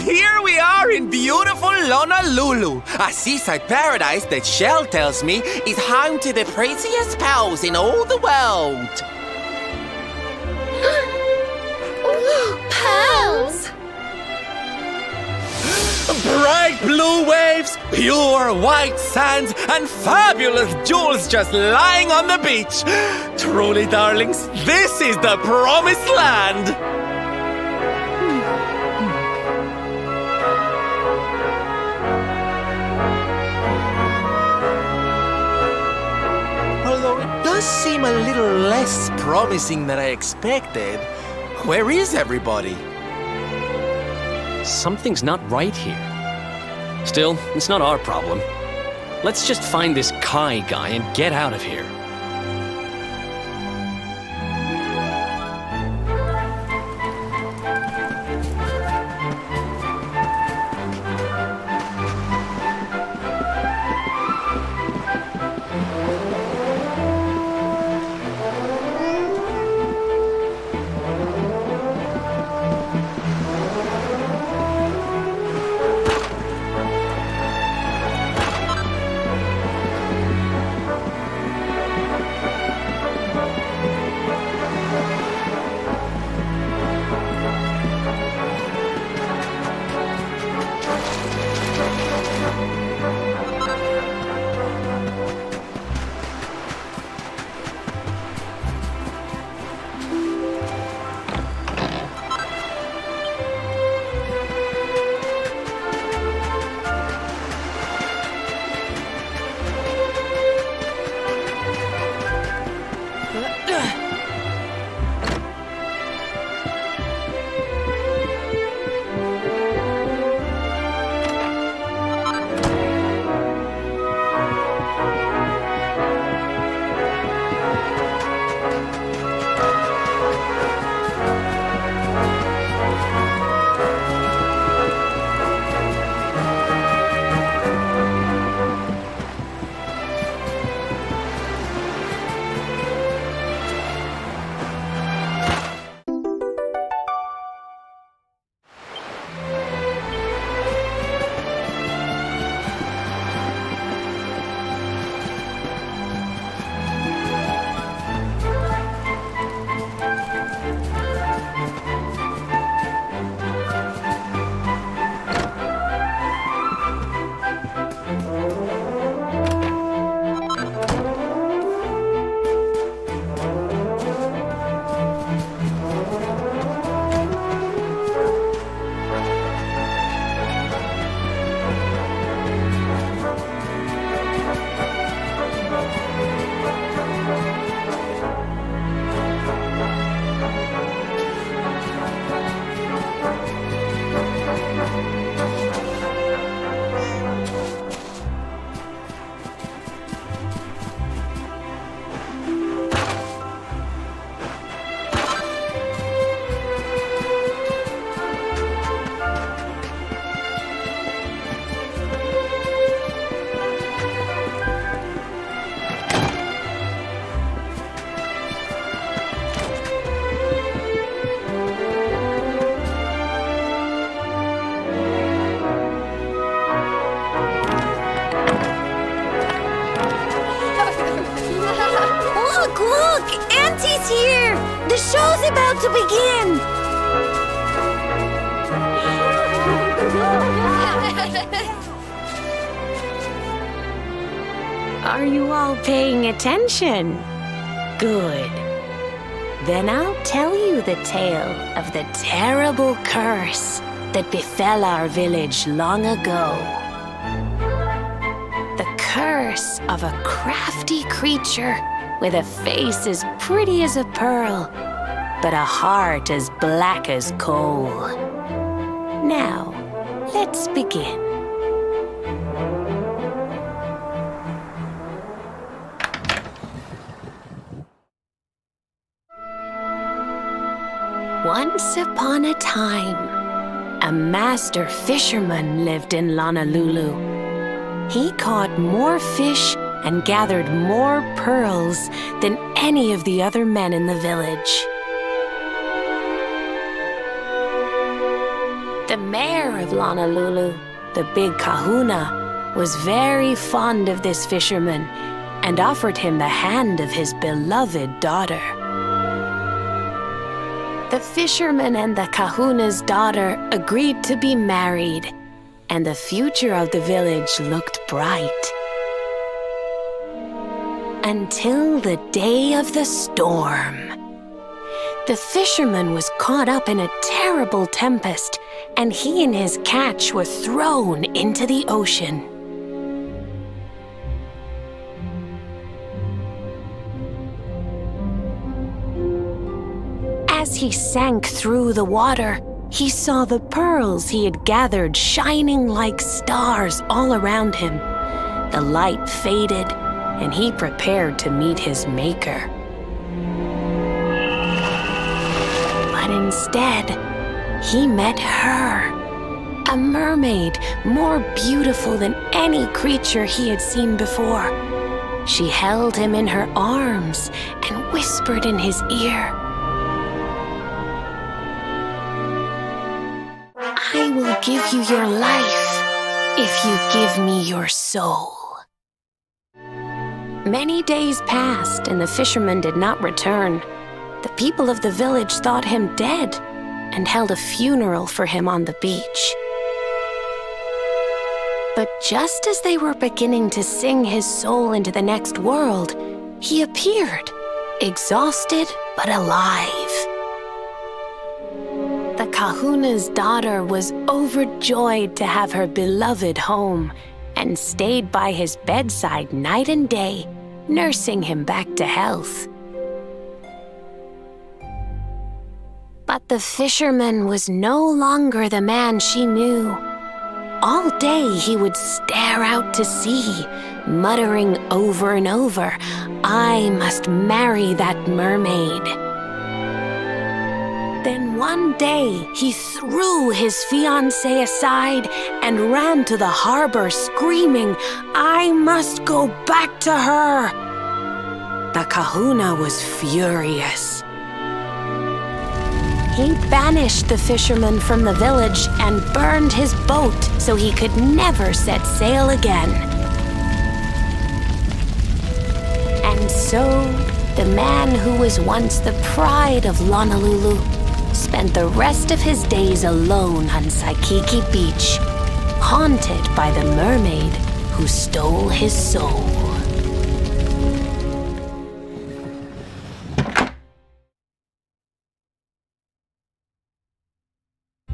Here we are in beautiful Honolulu, a seaside paradise that Shell tells me is home to the prettiest pals in all the world. Pearls! Bright blue waves, pure white sands, and fabulous jewels just lying on the beach. Truly, darlings, this is the promised land. Although it does seem a little less promising than I expected. Where is everybody? Something's not right here. Still, it's not our problem. Let's just find this Kai guy and get out of here. Auntie's here! The show's about to begin! Are you all paying attention? Good. Then I'll tell you the tale of the terrible curse that befell our village long ago. The curse of a crafty creature with a face as pretty as a pearl, but a heart as black as coal. Now, let's begin. Once upon a time, a master fisherman lived in Honolulu. He caught more fish and gathered more pearls than any of the other men in the village. The mayor of Honolulu, the big kahuna, was very fond of this fisherman and offered him the hand of his beloved daughter. The fisherman and the kahuna's daughter agreed to be married, and the future of the village looked bright. Until the day of the storm. The fisherman was caught up in a terrible tempest, and he and his catch were thrown into the ocean. As he sank through the water, he saw the pearls he had gathered shining like stars all around him. The light faded, and he prepared to meet his maker. But instead, he met her, a mermaid more beautiful than any creature he had seen before. She held him in her arms and whispered in his ear, "I will give you your life if you give me your soul." Many days passed, and the fisherman did not return. The people of the village thought him dead and held a funeral for him on the beach. But just as they were beginning to sing his soul into the next world, he appeared, exhausted but alive. The kahuna's daughter was overjoyed to have her beloved home and stayed by his bedside night and day, nursing him back to health. But the fisherman was no longer the man she knew. All day he would stare out to sea, muttering over and over, "I must marry that mermaid." Then one day, he threw his fiancée aside and ran to the harbor screaming, "I must go back to her!" The kahuna was furious. He banished the fisherman from the village and burned his boat so he could never set sail again. And so, the man who was once the pride of Honolulu spent the rest of his days alone on Saikiki Beach, haunted by the mermaid who stole his soul.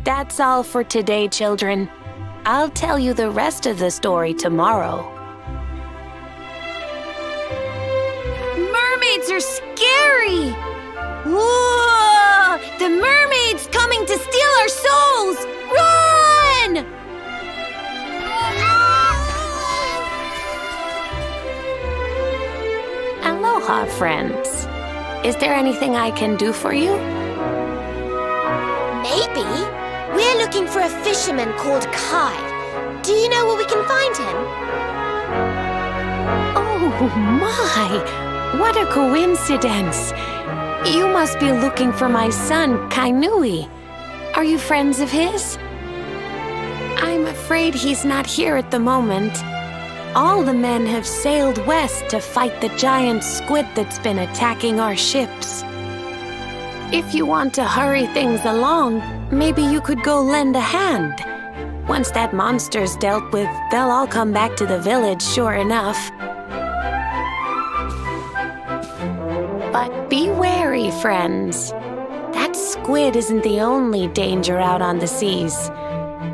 That's all for today, children. I'll tell you the rest of the story tomorrow. Mermaids are scary! Whoa! The mermaid's coming to steal our souls! Run! Aloha, friends. Is there anything I can do for you? Maybe. We're looking for a fisherman called Kai. Do you know where we can find him? Oh my! What a coincidence! You must be looking for my son, Kainui. Are you friends of his? I'm afraid he's not here at the moment. All the men have sailed west to fight the giant squid that's been attacking our ships. If you want to hurry things along, maybe you could go lend a hand. Once that monster's dealt with, they'll all come back to the village, sure enough. But be wary, friends. That squid isn't the only danger out on the seas.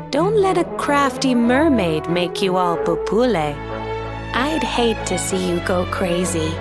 Don't let a crafty mermaid make you all pupule. I'd hate to see you go crazy.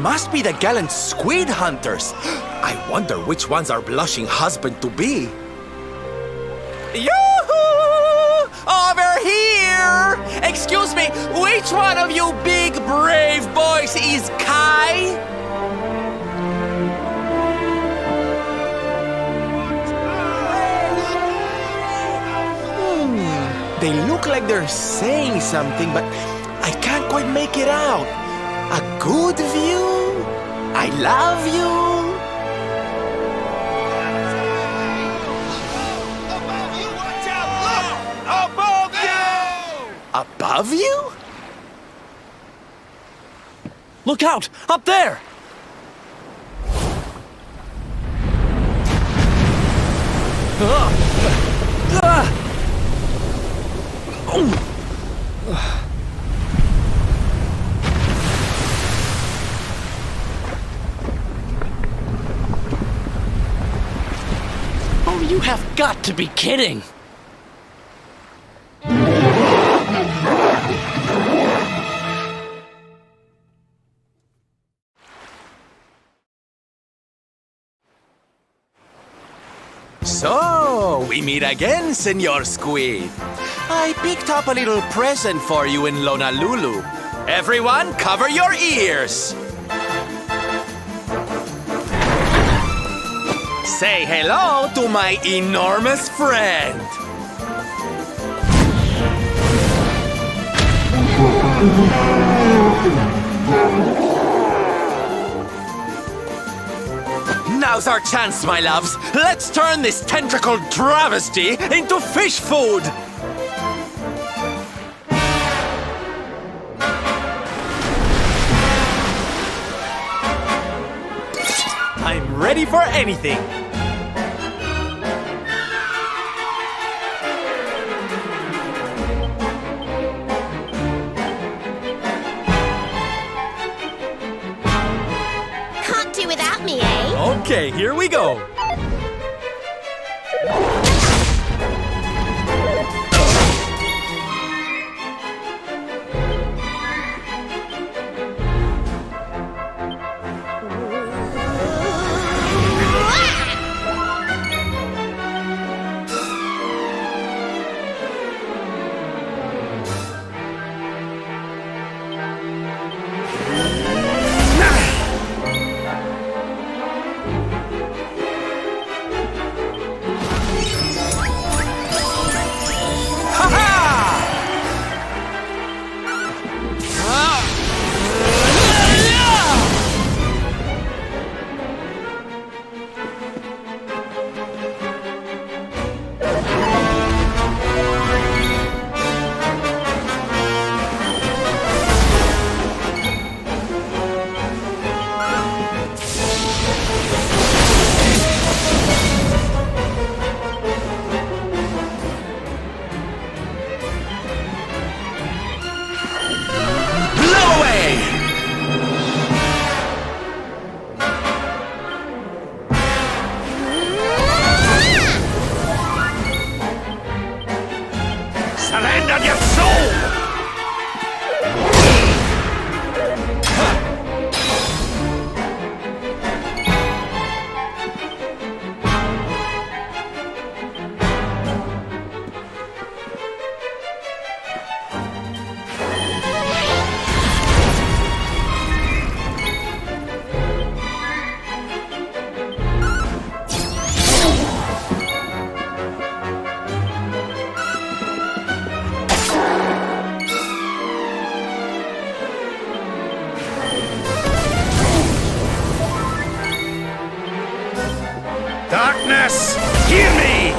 must be the gallant squid hunters. I wonder which one's our blushing husband-to-be. Yoo-hoo! Over here! Excuse me, which one of you big brave boys is Kai? They look like they're saying something, but I can't quite make it out. A good view? I love you? Above you, watch out! Look! Above you! Above you? Look out! Up there! Oh, you have got to be kidding! So, we meet again, Senor Squid. I picked up a little present for you in Honolulu. Everyone, cover your ears. Say hello to my enormous friend. Now's our chance, my loves. Let's turn this tentacled travesty into fish food. I'm ready for anything. Can't do without me, eh? Okay, here we go. Darkness, hear me!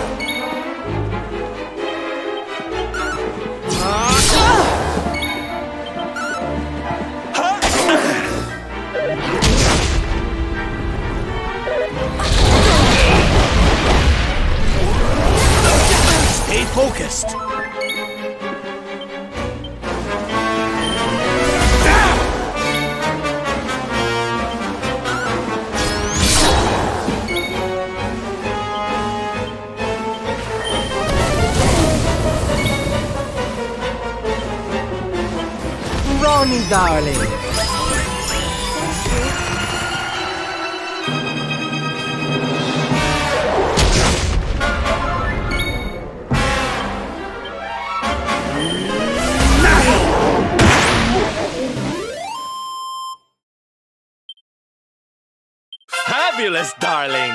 Stay focused. Ronnie, darling. fabulous, darling!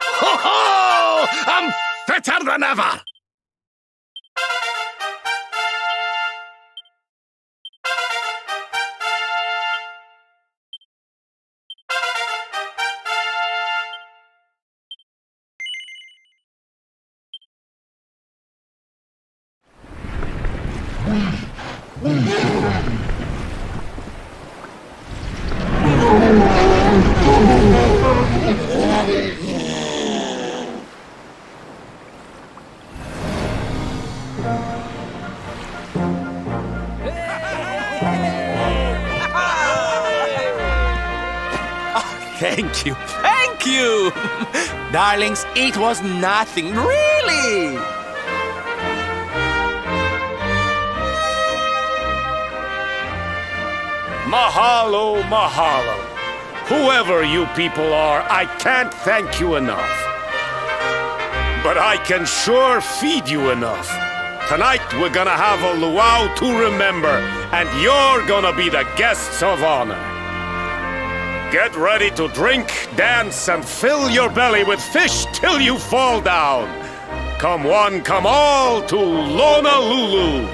Ho ho! I'm fitter than ever! Thank you, thank you! Darlings, it was nothing, really! Mahalo, mahalo. Whoever you people are, I can't thank you enough. But I can sure feed you enough. Tonight we're gonna have a luau to remember, and you're gonna be the guests of honor. Get ready to drink, dance, and fill your belly with fish till you fall down. Come one, come all to Honolulu.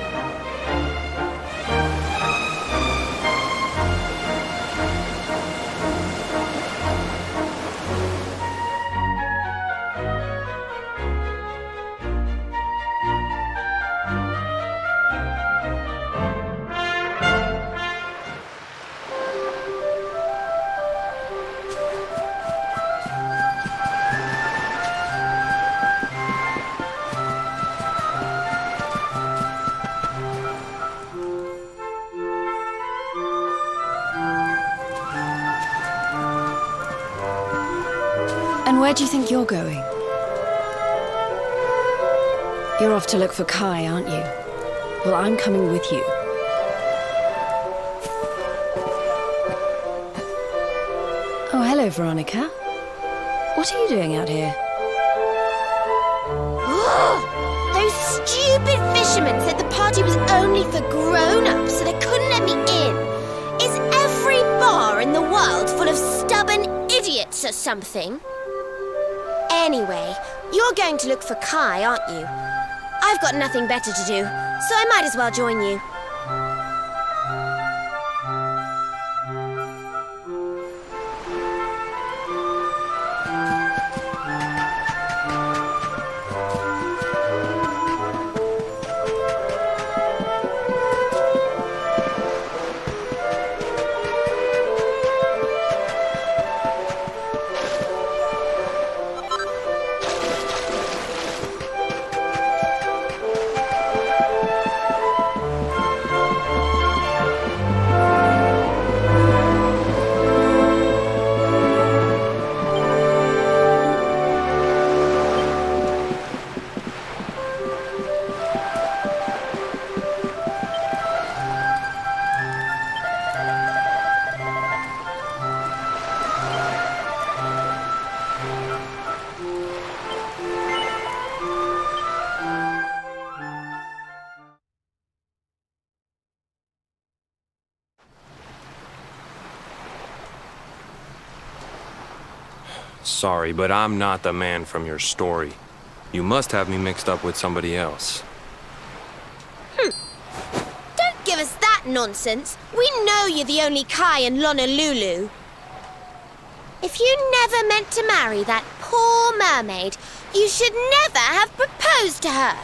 And where do you think you're going? You're off to look for Kai, aren't you? Well, I'm coming with you. Oh, hello, Veronica. What are you doing out here? Those stupid fishermen said the party was only for grown-ups, so they couldn't let me in. Is every bar in the world full of stubborn idiots or something? Anyway, you're going to look for Kai, aren't you? I've got nothing better to do, so I might as well join you. Sorry, but I'm not the man from your story. You must have me mixed up with somebody else. Don't give us that nonsense. We know you're the only Kai in Honolulu. If you never meant to marry that poor mermaid, you should never have proposed to her.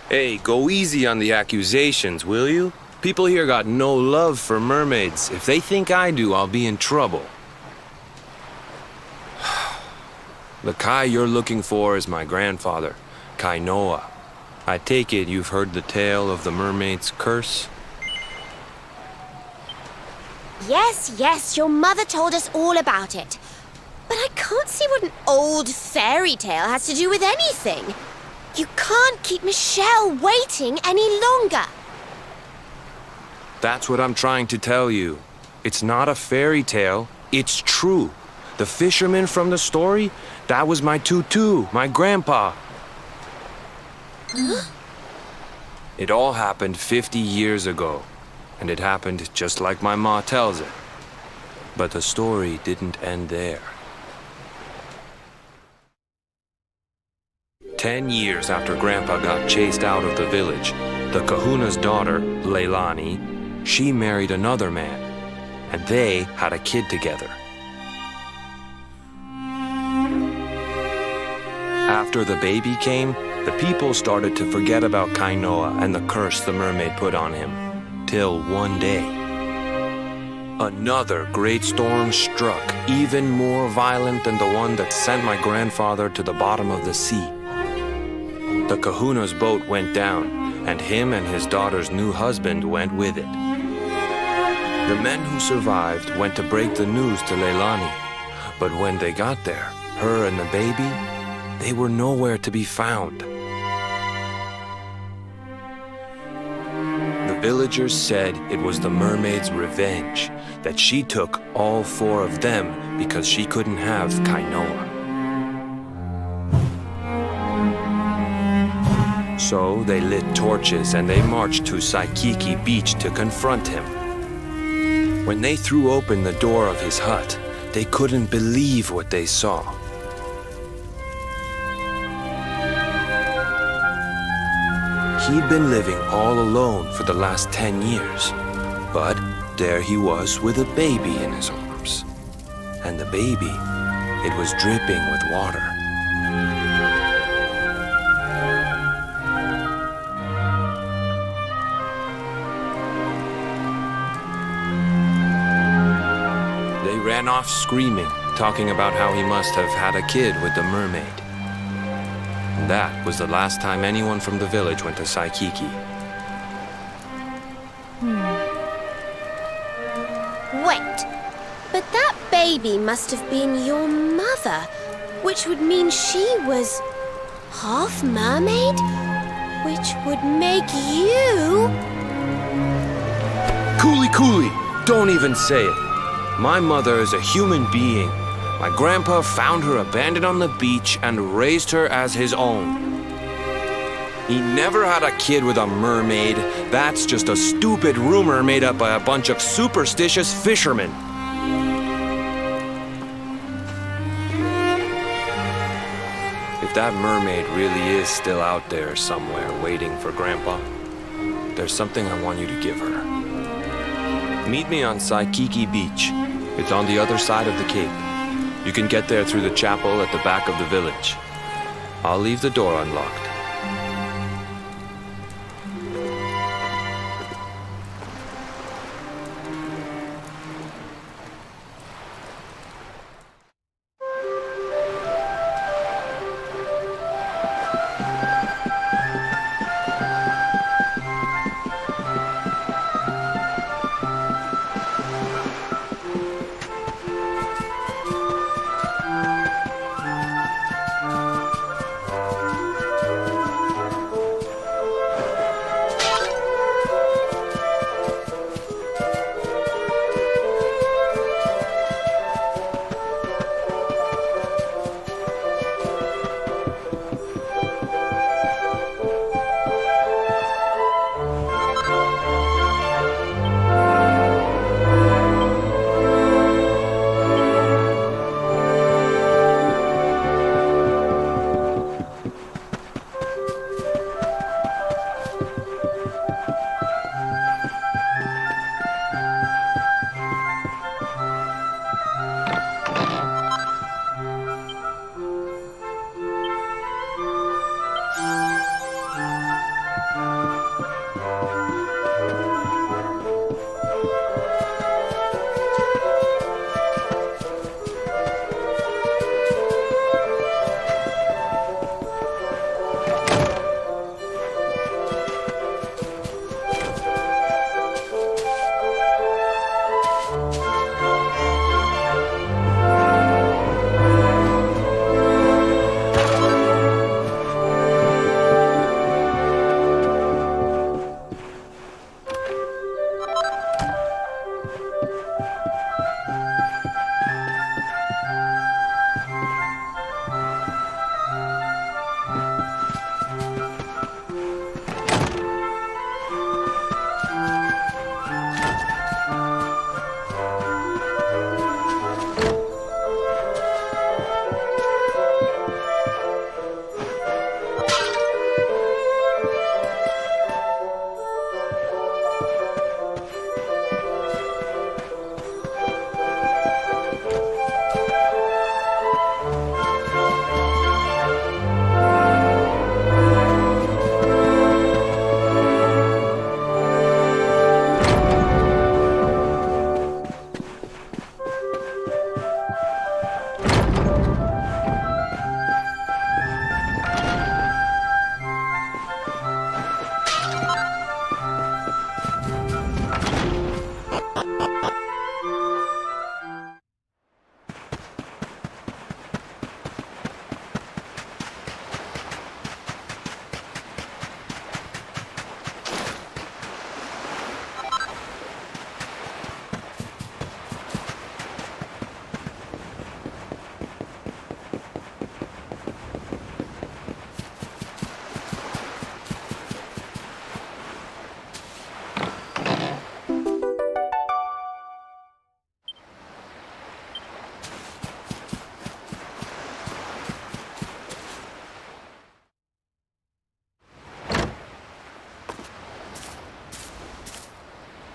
Hey, go easy on the accusations, will you? People here got no love for mermaids. If they think I do, I'll be in trouble. The Kai you're looking for is my grandfather, Kai Noah. I take it you've heard the tale of the mermaid's curse? Yes, your mother told us all about it. But I can't see what an old fairy tale has to do with anything. You can't keep Michelle waiting any longer. That's what I'm trying to tell you. It's not a fairy tale, it's true. The fisherman from the story, that was my tutu, my grandpa. It all happened 50 years ago. and it happened just like my ma tells it. But the story didn't end there. 10 years after Grandpa got chased out of the village, the kahuna's daughter, Leilani, she married another man, and they had a kid together. After the baby came, the people started to forget about Kainoa and the curse the mermaid put on him, till one day, another great storm struck, even more violent than the one that sent my grandfather to the bottom of the sea. The kahuna's boat went down, and him and his daughter's new husband went with it. The men who survived went to break the news to Leilani, but when they got there, her and the baby, they were nowhere to be found. The villagers said it was the mermaid's revenge, that she took all 4 of them because she couldn't have Kainoa. So they lit torches and they marched to Saikiki Beach to confront him. When they threw open the door of his hut, they couldn't believe what they saw. He'd been living all alone for the last 10 years, but there he was with a baby in his arms. And the baby, it was dripping with water. They ran off screaming, talking about how he must have had a kid with the mermaid. And that was the last time anyone from the village went to Saikiki. Wait, but that baby must have been your mother, which would mean she was half mermaid, which would make you... Cooley, don't even say it. My mother is a human being. My grandpa found her abandoned on the beach and raised her as his own. He never had a kid with a mermaid. That's just a stupid rumor made up by a bunch of superstitious fishermen. If that mermaid really is still out there somewhere waiting for Grandpa, there's something I want you to give her. Meet me on Saikiki Beach. It's on the other side of the cape. You can get there through the chapel at the back of the village. I'll leave the door unlocked.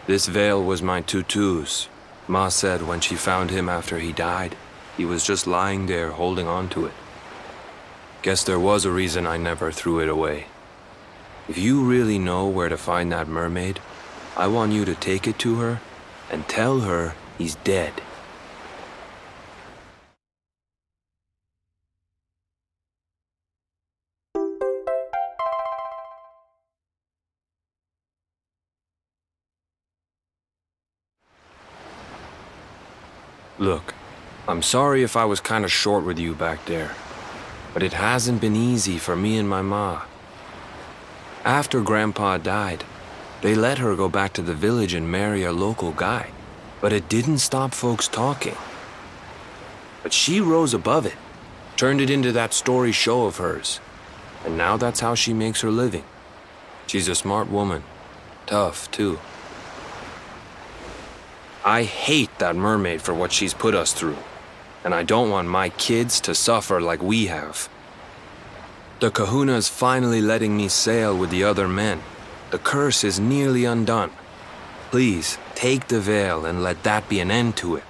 This veil was my tutu's. Ma said when she found him after he died, he was just lying there holding on to it. Guess there was a reason I never threw it away. If you really know where to find that mermaid, I want you to take it to her and tell her he's dead. Look, I'm sorry if I was kinda short with you back there, but it hasn't been easy for me and my ma. After Grandpa died, they let her go back to the village and marry a local guy, but it didn't stop folks talking. But she rose above it, turned it into that story show of hers, and now that's how she makes her living. She's a smart woman, tough too. I hate that mermaid for what she's put us through, and I don't want my kids to suffer like we have. The Kahuna's finally letting me sail with the other men. The curse is nearly undone. Please, take the veil and let that be an end to it.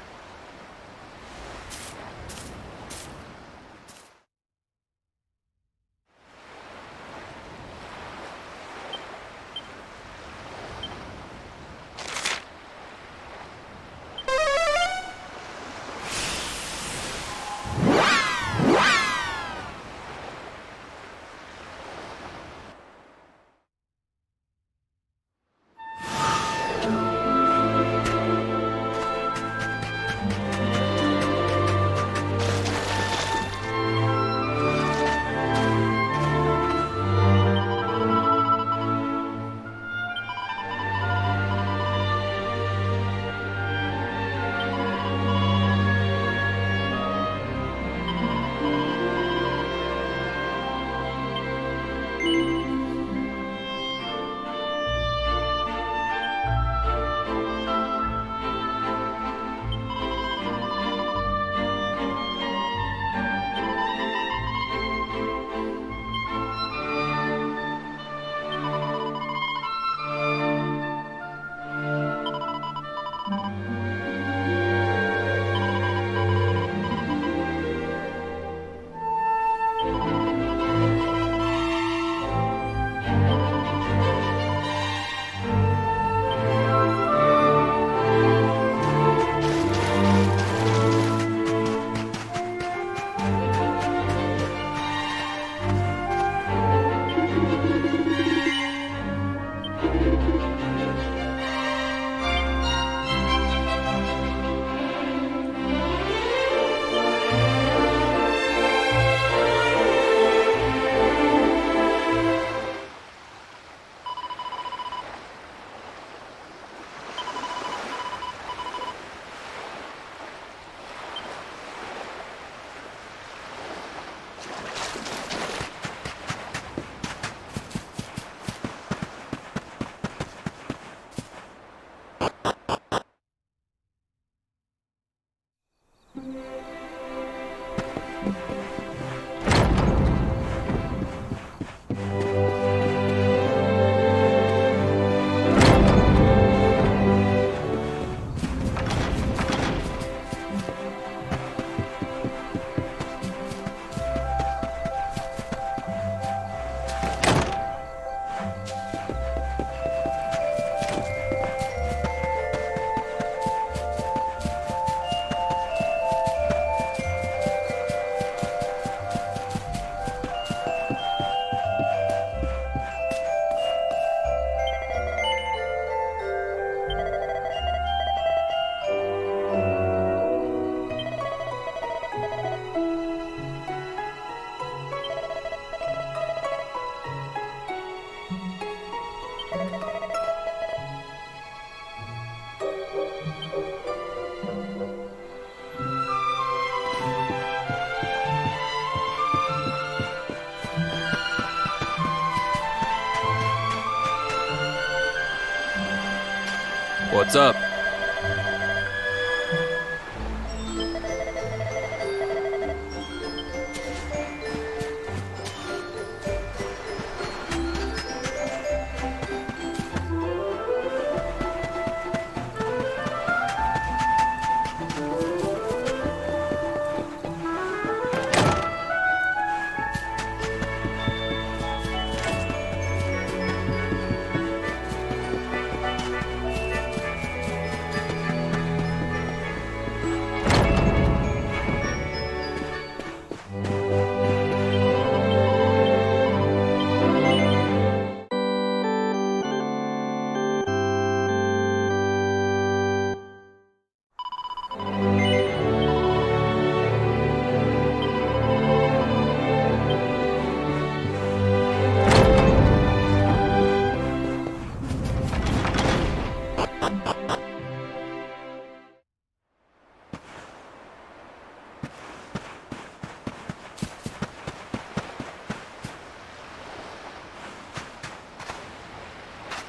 What's up?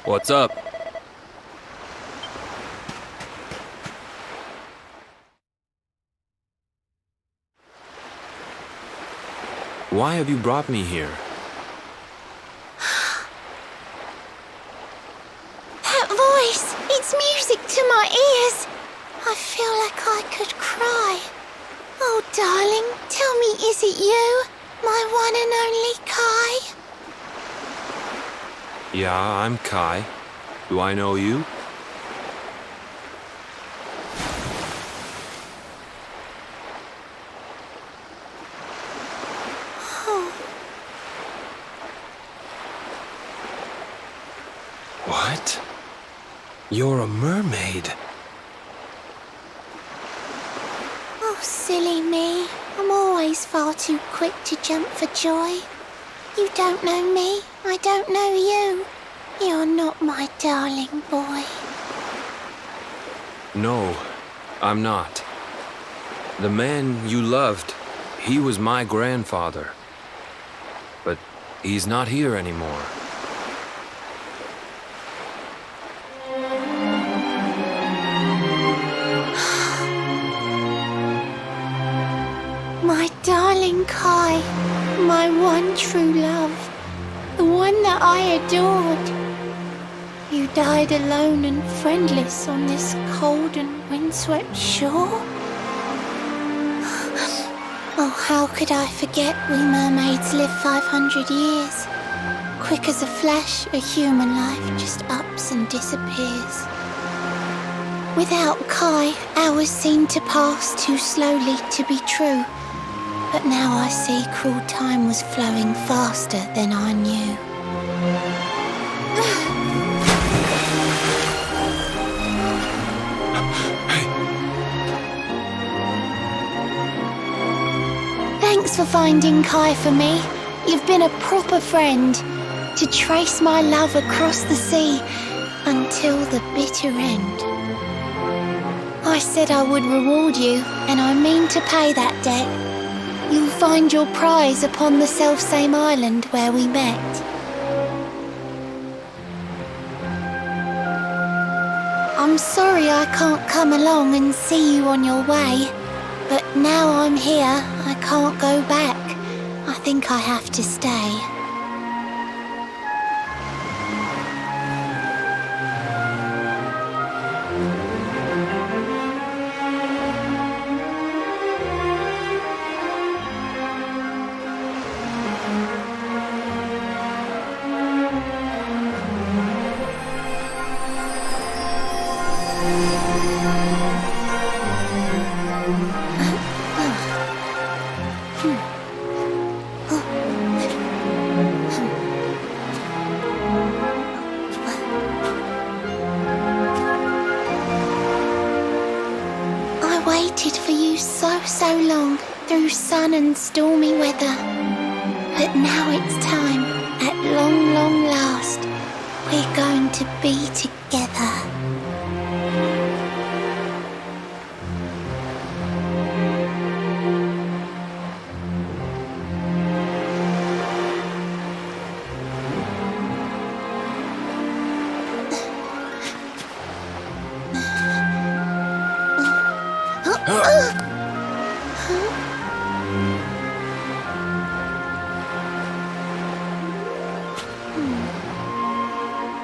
What's up? Why have you brought me here? That voice! It's music to my ears! I feel like I could cry. Oh, darling, tell me, is it you? My one and only Kai? Yeah, I'm Kai. Do I know you? What? You're a mermaid. Oh, silly me. I'm always far too quick to jump for joy. You don't know me, I don't know you. You're not my darling boy. No, I'm not. The man you loved, he was my grandfather. But he's not here anymore. My darling Kai, my one true love, the one that I adored. You died alone and friendless on this cold and windswept shore? Oh, how could I forget we mermaids live 500 years? Quick as a flash, a human life just ups and disappears. Without Kai, hours seem to pass too slowly to be true. But now I see cruel time was flowing faster than I knew. Thanks for finding Kai for me. You've been a proper friend. To trace my love across the sea until the bitter end. I said I would reward you, and I mean to pay that debt. You'll find your prize upon the selfsame island where we met. I'm sorry I can't come along and see you on your way, but now I'm here, I can't go back. I think I have to stay. I waited for you so long through sun and stormy weather. But now it's time, at long last, we're going to be together.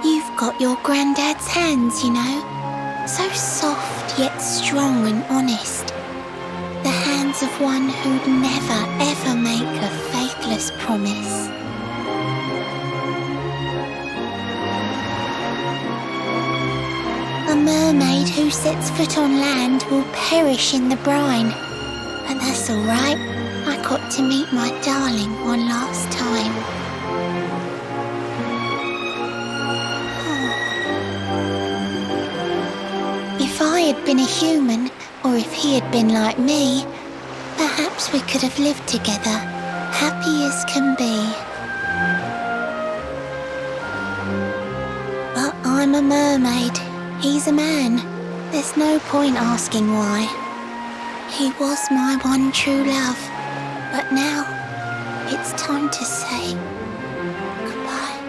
You've got your granddad's hands, you know. So soft yet strong and honest. The hands of one who'd never ever make a faithless promise. A mermaid who sets foot on land will perish in the brine. But that's alright. I got to meet my darling one last time. If I had been a human, or if he had been like me, perhaps we could have lived together, happy as can be. But I'm a mermaid. He's a man. There's no point asking why. He was my one true love, but now it's time to say goodbye.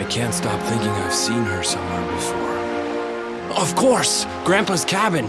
can't stop thinking I've seen her somewhere before. Of course! Grandpa's cabin!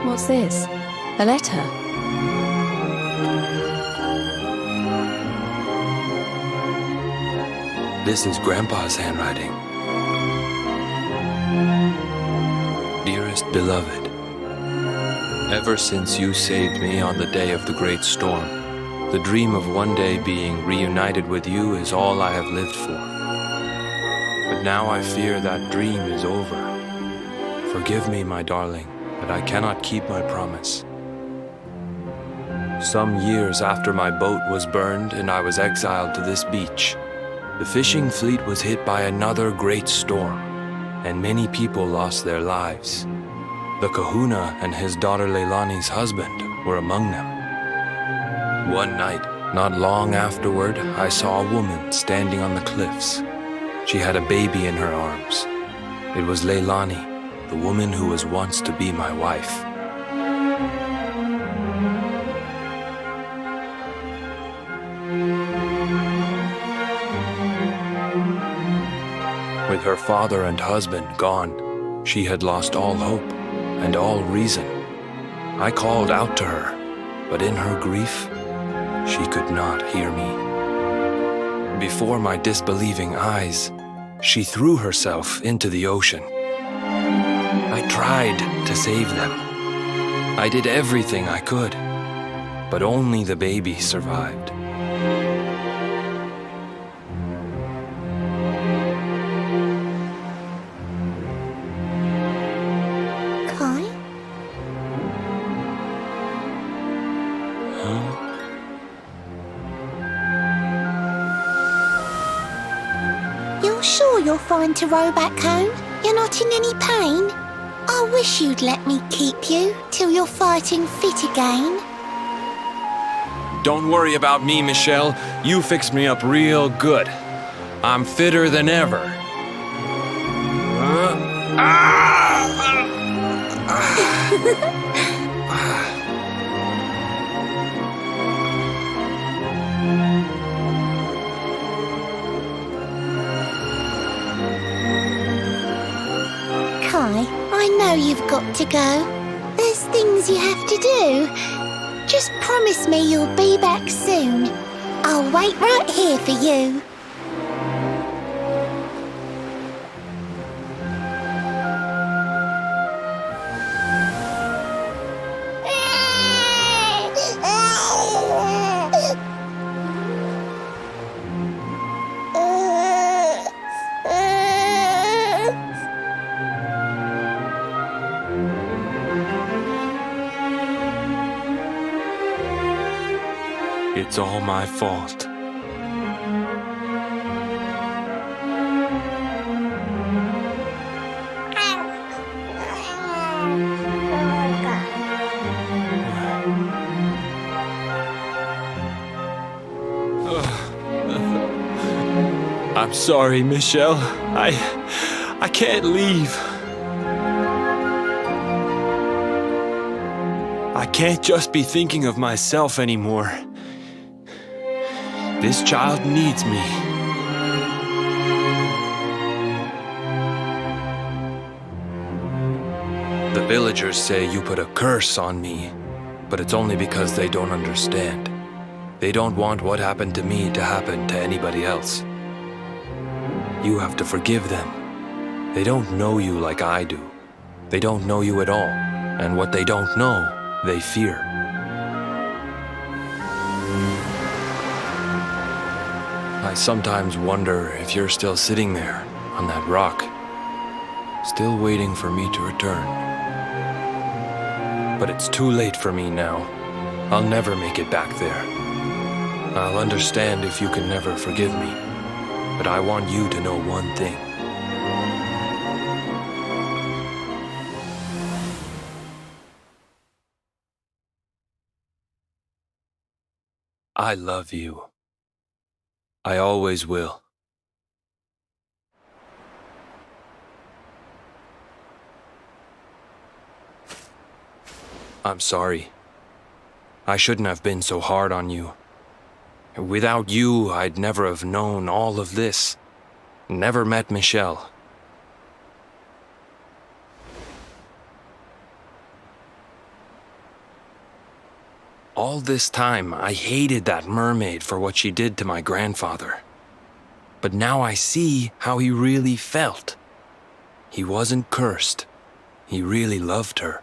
What's this? A letter? This is Grandpa's handwriting. Dearest beloved, ever since you saved me on the day of the great storm, the dream of one day being reunited with you is all I have lived for. But now I fear that dream is over. Forgive me, my darling, but I cannot keep my promise. Some years after my boat was burned and I was exiled to this beach, the fishing fleet was hit by another great storm, and many people lost their lives. The kahuna and his daughter Leilani's husband were among them. One night, not long afterward, I saw a woman standing on the cliffs. She had a baby in her arms. It was Leilani, the woman who was once to be my wife. With her father and husband gone, she had lost all hope and all reason. I called out to her, but in her grief, she could not hear me. Before my disbelieving eyes, she threw herself into the ocean. I tried to save them. I did everything I could, but only the baby survived. Kai? You're sure you're fine to row back home? You're not in any pain? I wish you'd let me keep you till you're fighting fit again. Don't worry about me, Michelle. You fixed me up real good. I'm fitter than ever. Kai, I know you've got to go. There's things you have to do. Just promise me you'll be back soon. I'll wait right here for you. It's all my fault. I'm sorry, Michelle. I can't leave. I can't just be thinking of myself anymore. This child needs me. The villagers say you put a curse on me, but it's only because they don't understand. They don't want what happened to me to happen to anybody else. You have to forgive them. They don't know you like I do. They don't know you at all, and what they don't know, they fear. I sometimes wonder if you're still sitting there, on that rock, still waiting for me to return. But it's too late for me now. I'll never make it back there. I'll understand if you can never forgive me, but I want you to know one thing. I love you. I always will. I'm sorry. I shouldn't have been so hard on you. Without you, I'd never have known all of this. Never met Michelle. All this time, I hated that mermaid for what she did to my grandfather. But now I see how he really felt. He wasn't cursed. He really loved her.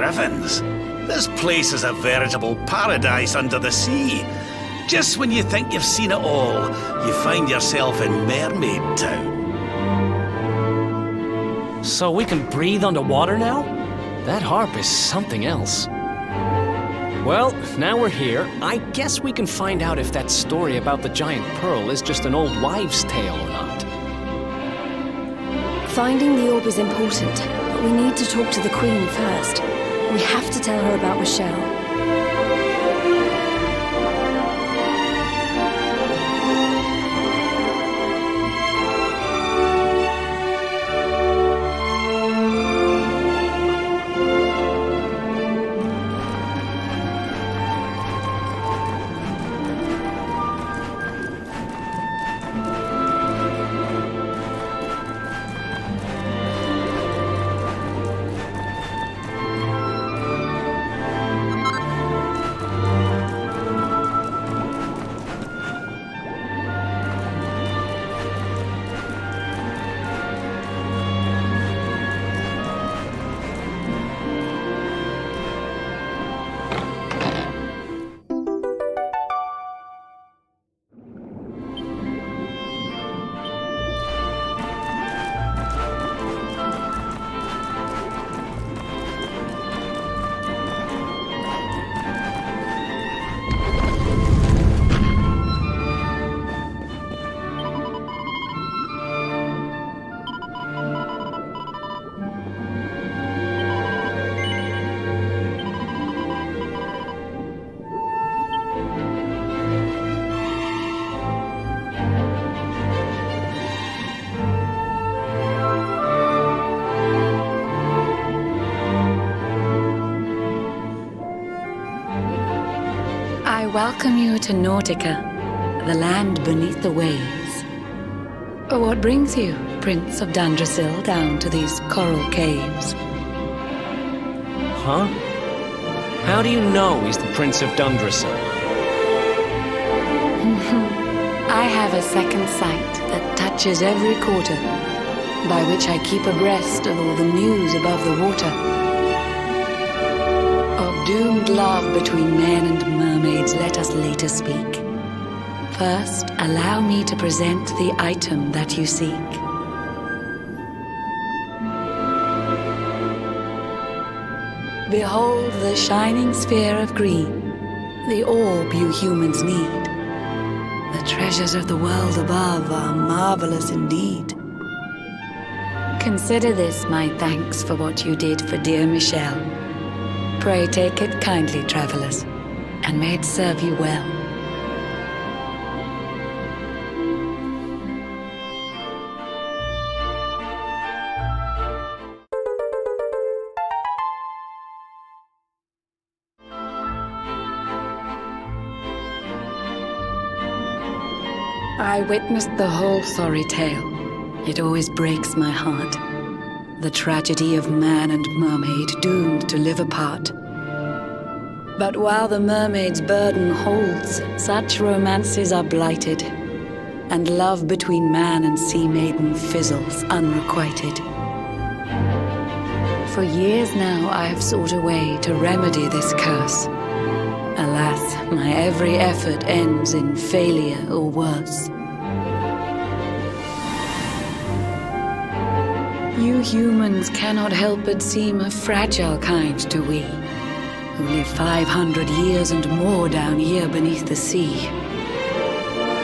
griffins. This place is a veritable paradise under the sea. Just when you think you've seen it all, you find yourself in Mermaid Town. So we can breathe underwater now? That harp is something else. Well, now we're here, I guess we can find out if that story about the giant pearl is just an old wives' tale or not. Finding the orb is important, but we need to talk to the Queen first. We have to tell her about Michelle. I welcome you to Nautica, the land beneath the waves. What brings you, Prince of Dundrasil, down to these coral caves? Huh? How do you know he's the Prince of Dundrasil? I have a second sight that touches every quarter, by which I keep abreast of all the news above the water. Of doomed love between men and mermaids, let us later speak. First, allow me to present the item that you seek. Behold the shining sphere of green, the orb you humans need. The treasures of the world above are marvelous indeed. Consider this my thanks for what you did for dear Michelle. Pray take it kindly, travelers, and may it serve you well. I witnessed the whole sorry tale. It always breaks my heart. The tragedy of man and mermaid doomed to live apart. But while the mermaid's burden holds, such romances are blighted, and love between man and sea maiden fizzles unrequited. For years now I have sought a way to remedy this curse. Alas, my every effort ends in failure or worse. You humans cannot help but seem a fragile kind to we, who live 500 years and more down here beneath the sea.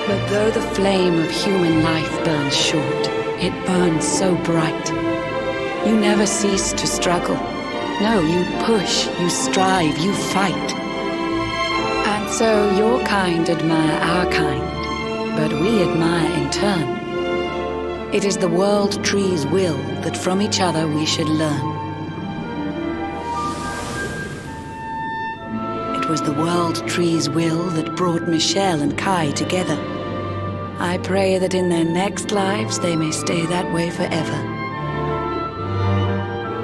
But though the flame of human life burns short, it burns so bright. You never cease to struggle. No, you push, you strive, you fight. And so your kind admire our kind, but we admire in turn. It is the world tree's will that from each other we should learn. It was the world tree's will that brought Michelle and Kai together. I pray that in their next lives they may stay that way forever.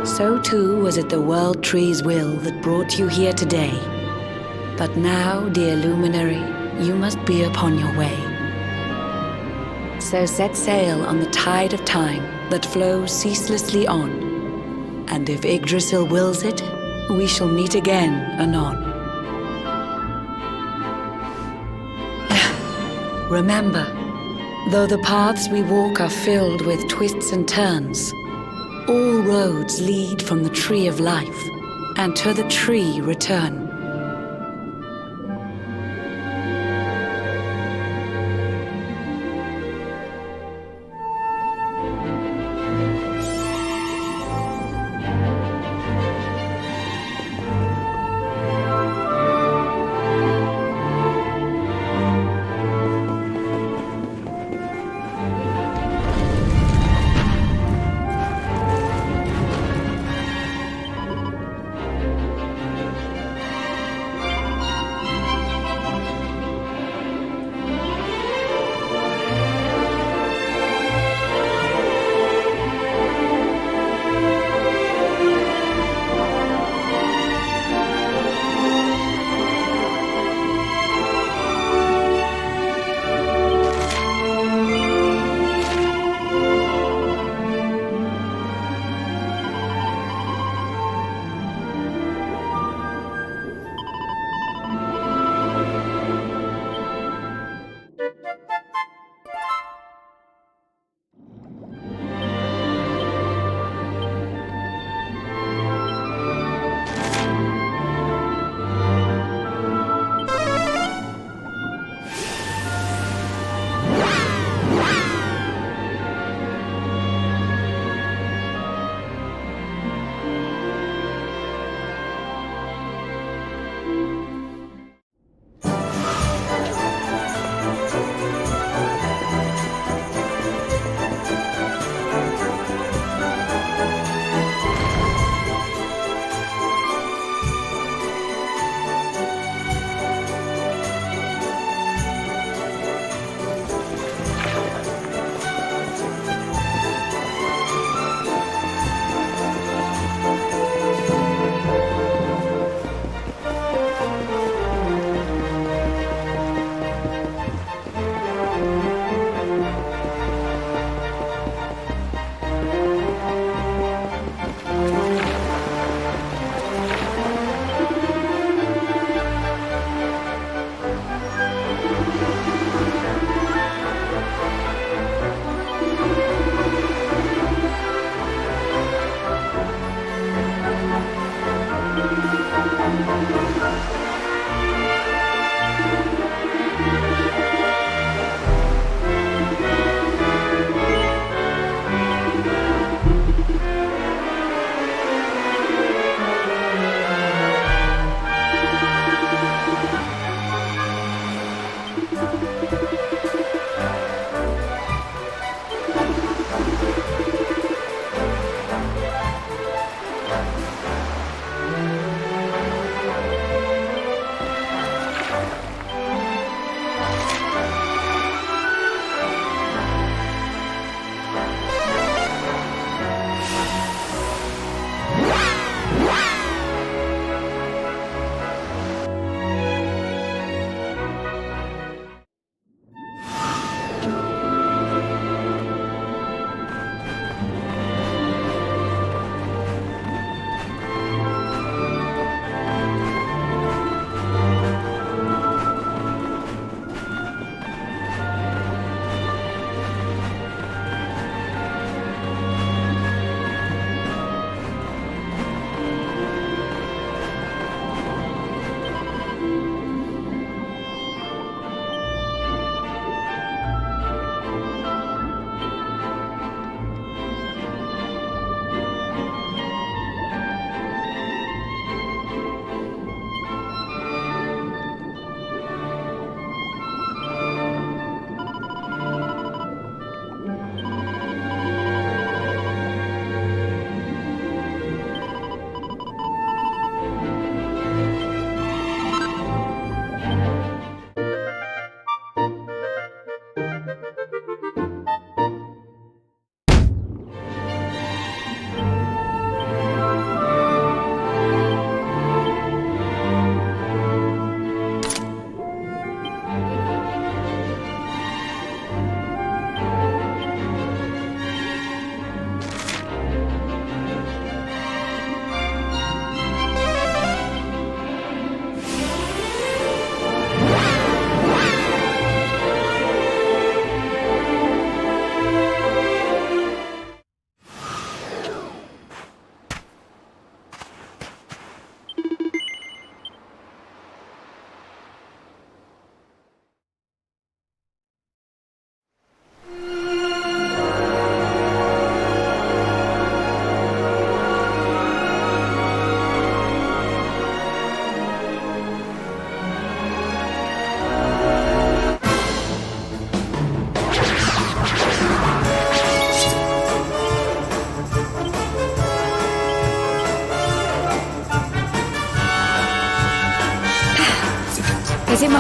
So too was it the world tree's will that brought you here today. But now, dear luminary, you must be upon your way. So set sail on the tide of time that flows ceaselessly on. And if Yggdrasil wills it, We shall meet again anon. Remember, though the paths we walk are filled with twists and turns, all roads lead from the tree of life, and to the tree return.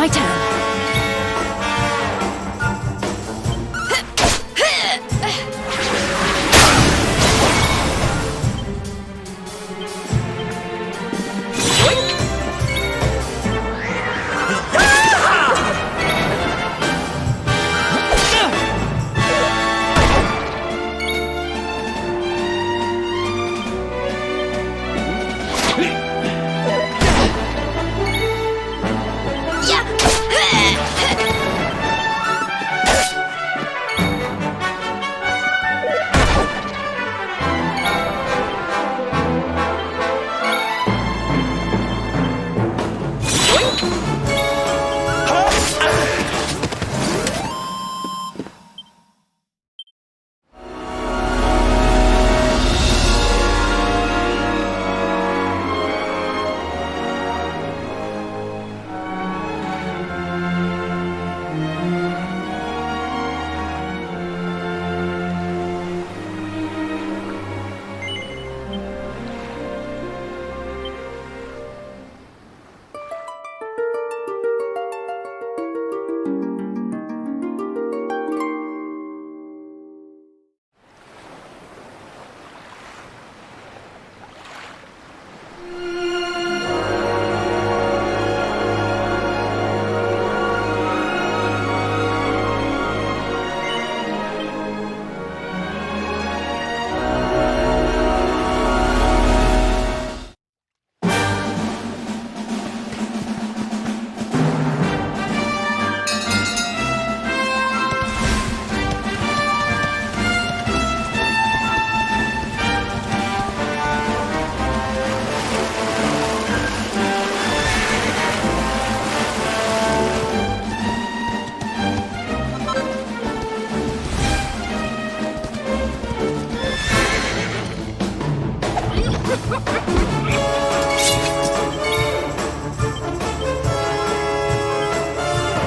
My turn.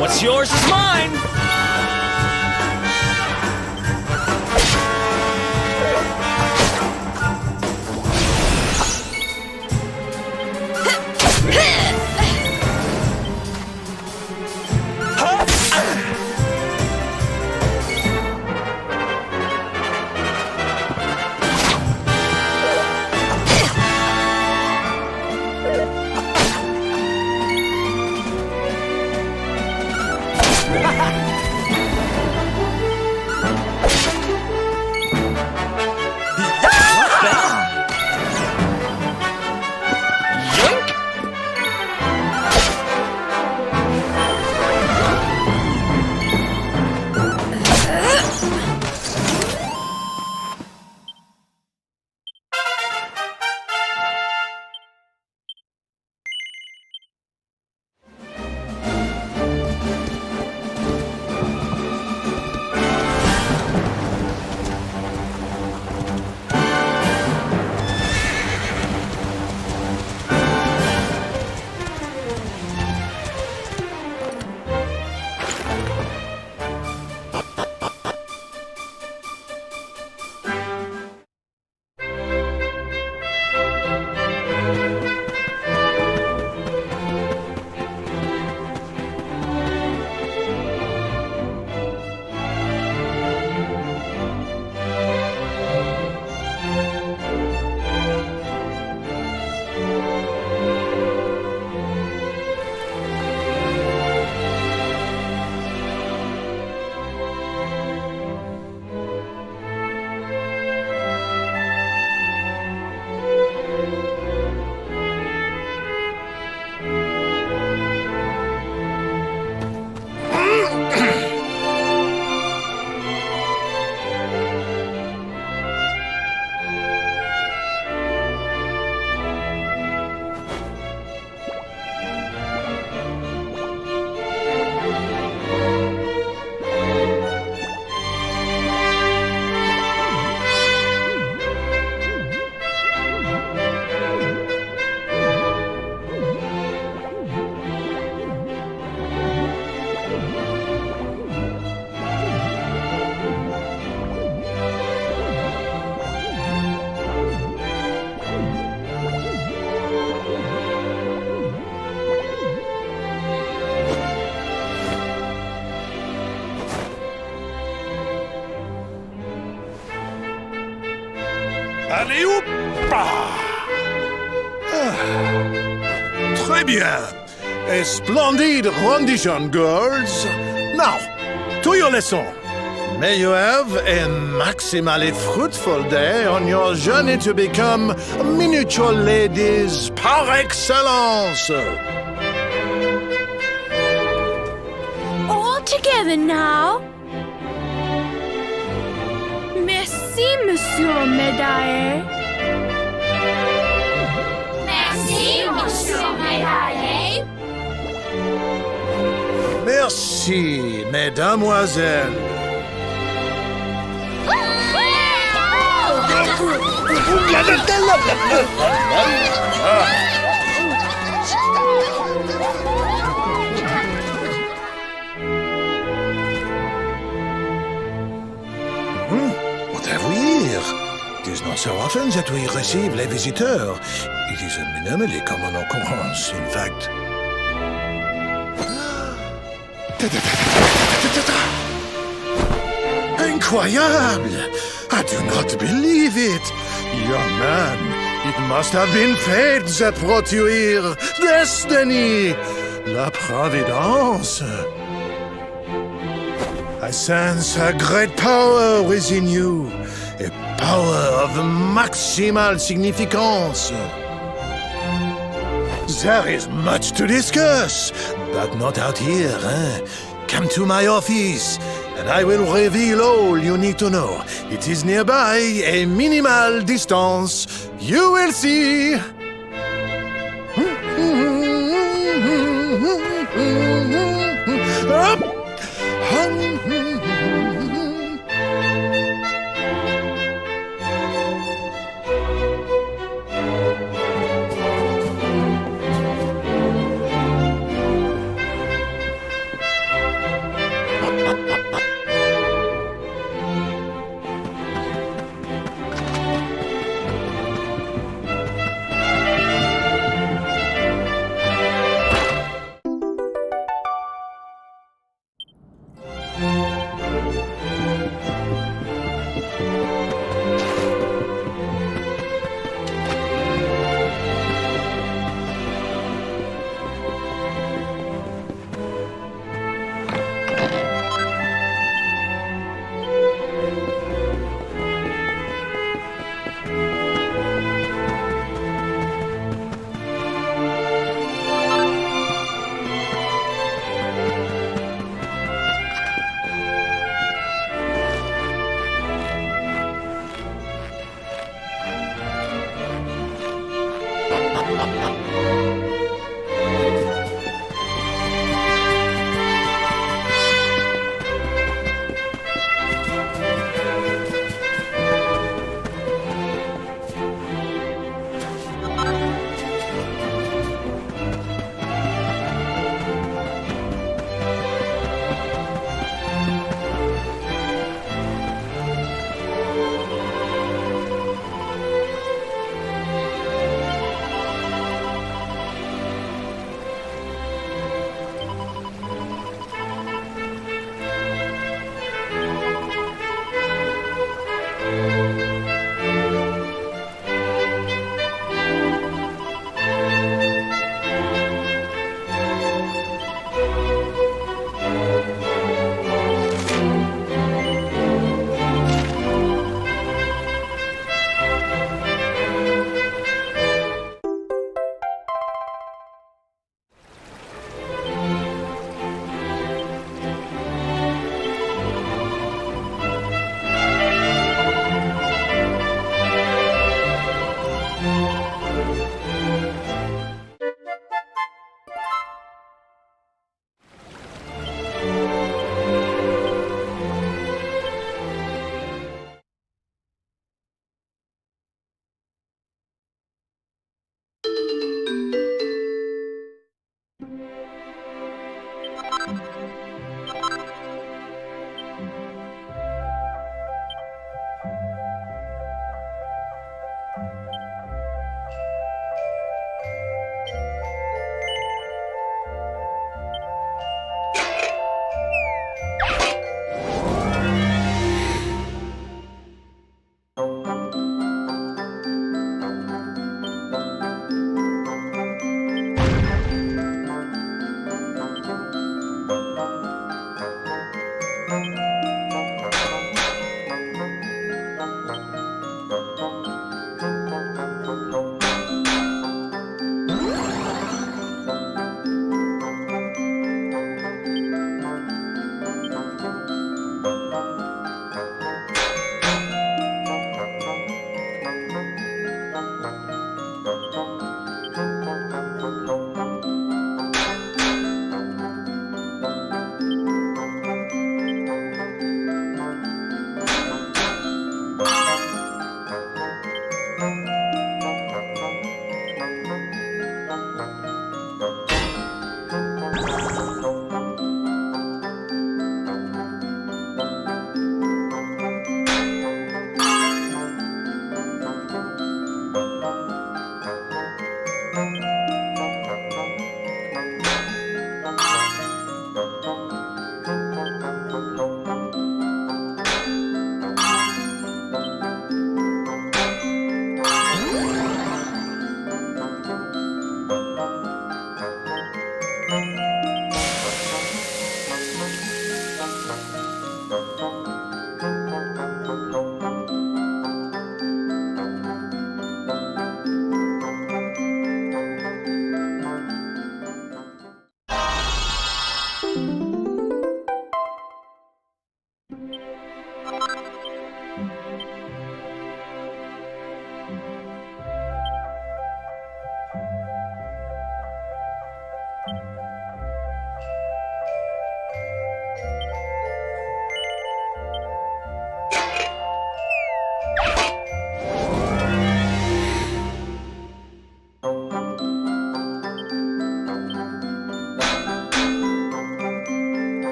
What's yours is mine! Ha ha! Allez, hop! Très bien. A splendid rendition, girls. Now, to your lesson. May you have a maximally fruitful day on your journey to become miniature ladies par excellence. All together now. Merci, Monsieur Médaille. Merci, Monsieur Médaille. Merci, mesdemoiselles. What have we here? It is not so often that we receive les visiteurs. It is a minimally common occurrence, in fact. Incroyable! I do not believe it! Young man, it must have been fate that brought you here! Destiny! La Providence! I sense a great power within you, a power of maximal significance. There is much to discuss, but not out here, eh? Come to my office, and I will reveal all you need to know. It is nearby, a minimal distance. You will see. Up.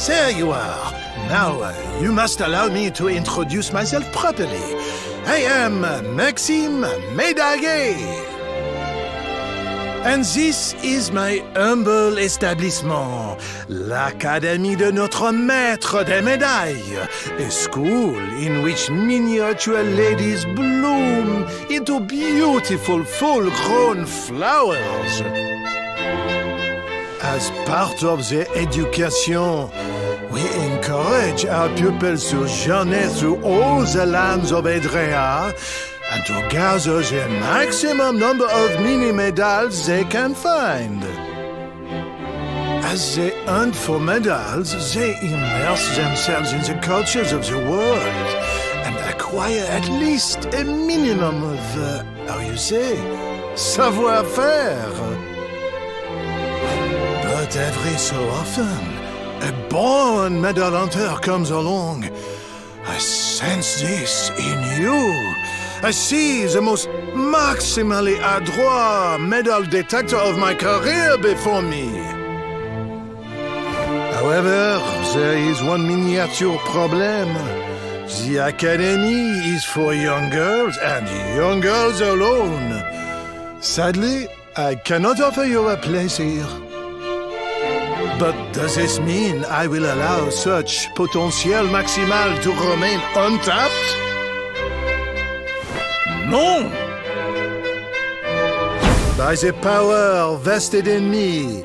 There you are. Now, you must allow me to introduce myself properly. I am Maxime Médaguet. And this is my humble establishment, l'Académie de notre Maître des Médailles, a school in which miniature ladies bloom into beautiful full-grown flowers. As part of the education, we encourage our pupils to journey through all the lands of Edrea and to gather the maximum number of mini-medals they can find. As they hunt for medals, they immerse themselves in the cultures of the world and acquire at least a minimum of, savoir-faire. But every so often, a born medal hunter comes along. I sense this in you. I see the most maximally adroit medal detector of my career before me. However, there is one miniature problem. The Academy is for young girls and young girls alone. Sadly, I cannot offer you a place here. But does this mean I will allow such potential maximal to remain untapped? No! By the power vested in me,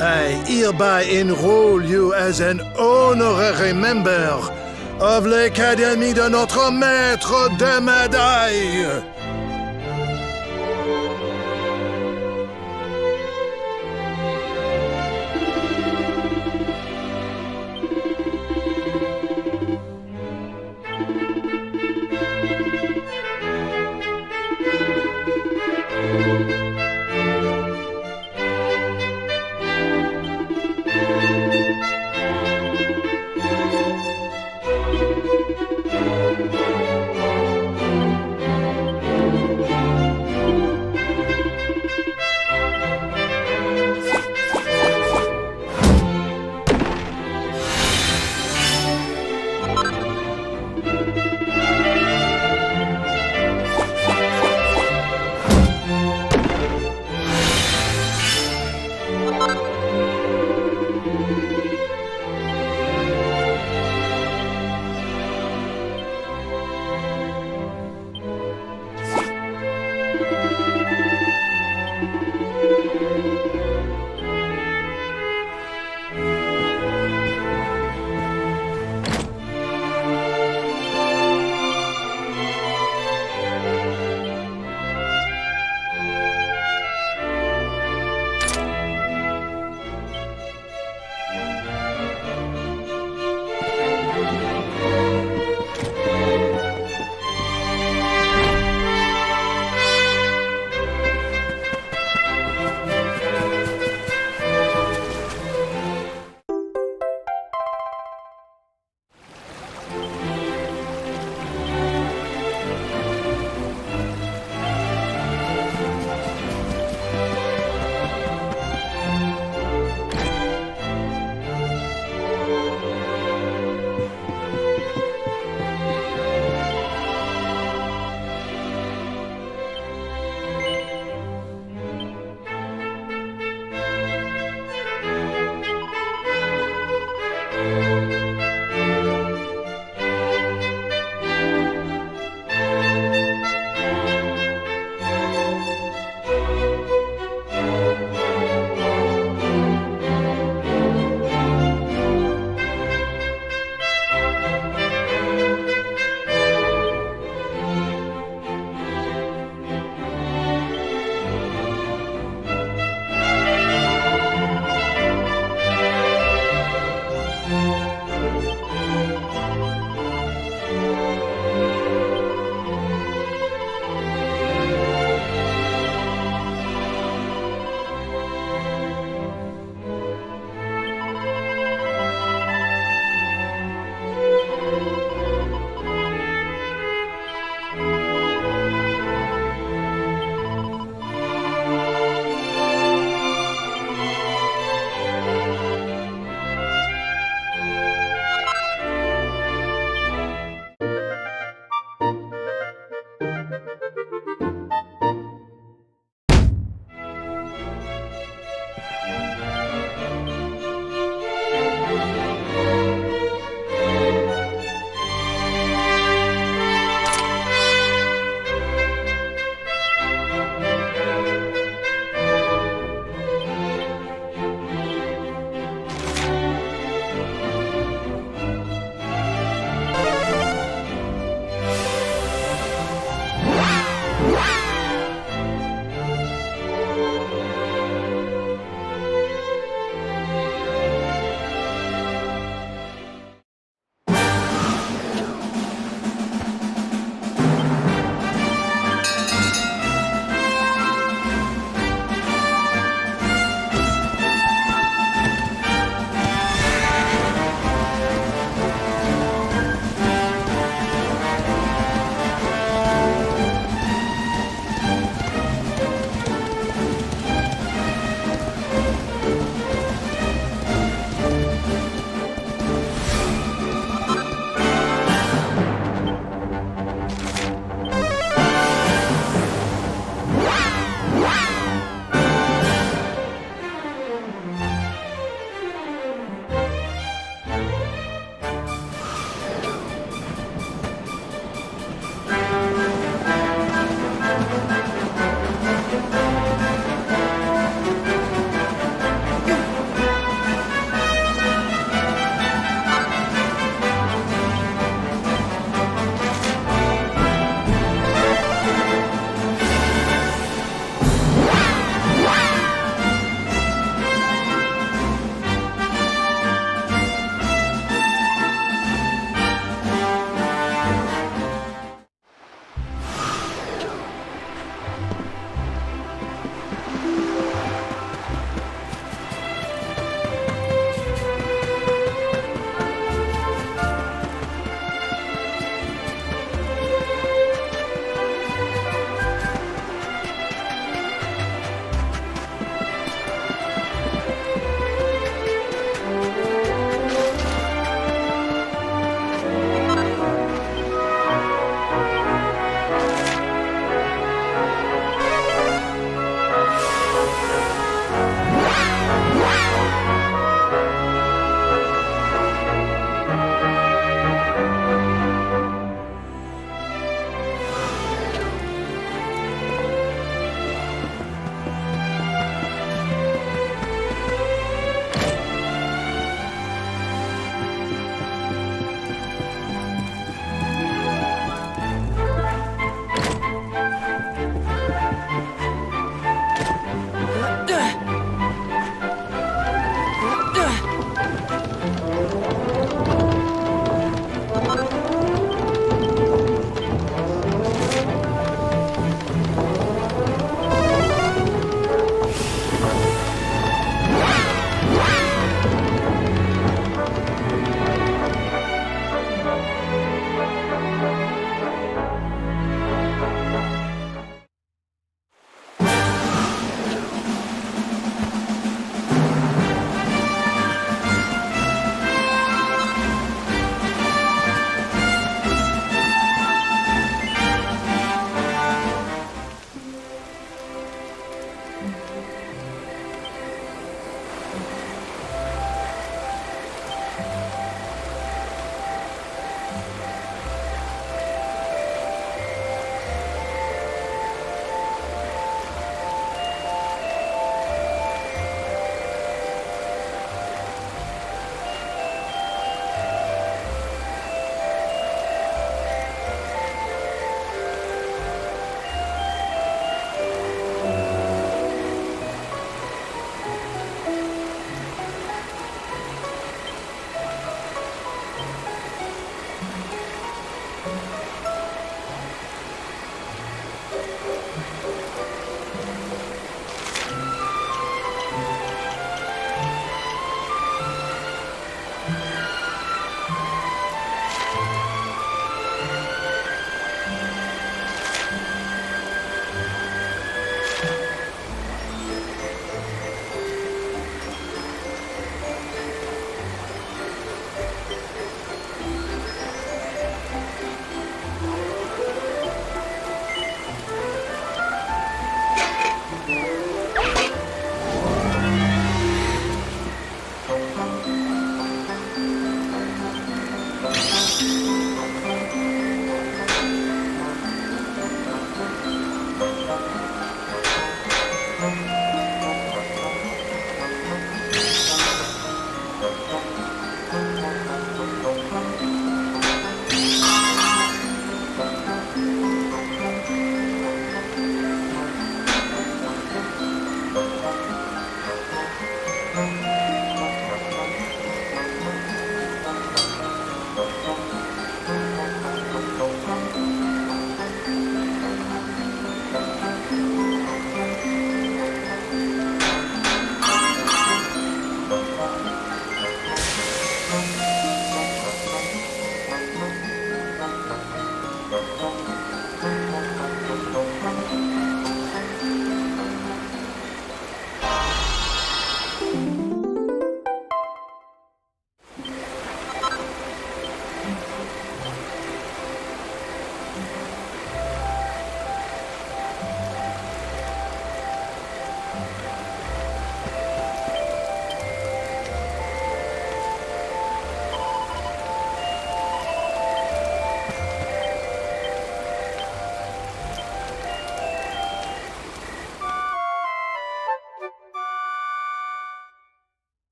I hereby enroll you as an honorary member of l'Académie de notre maître des médailles.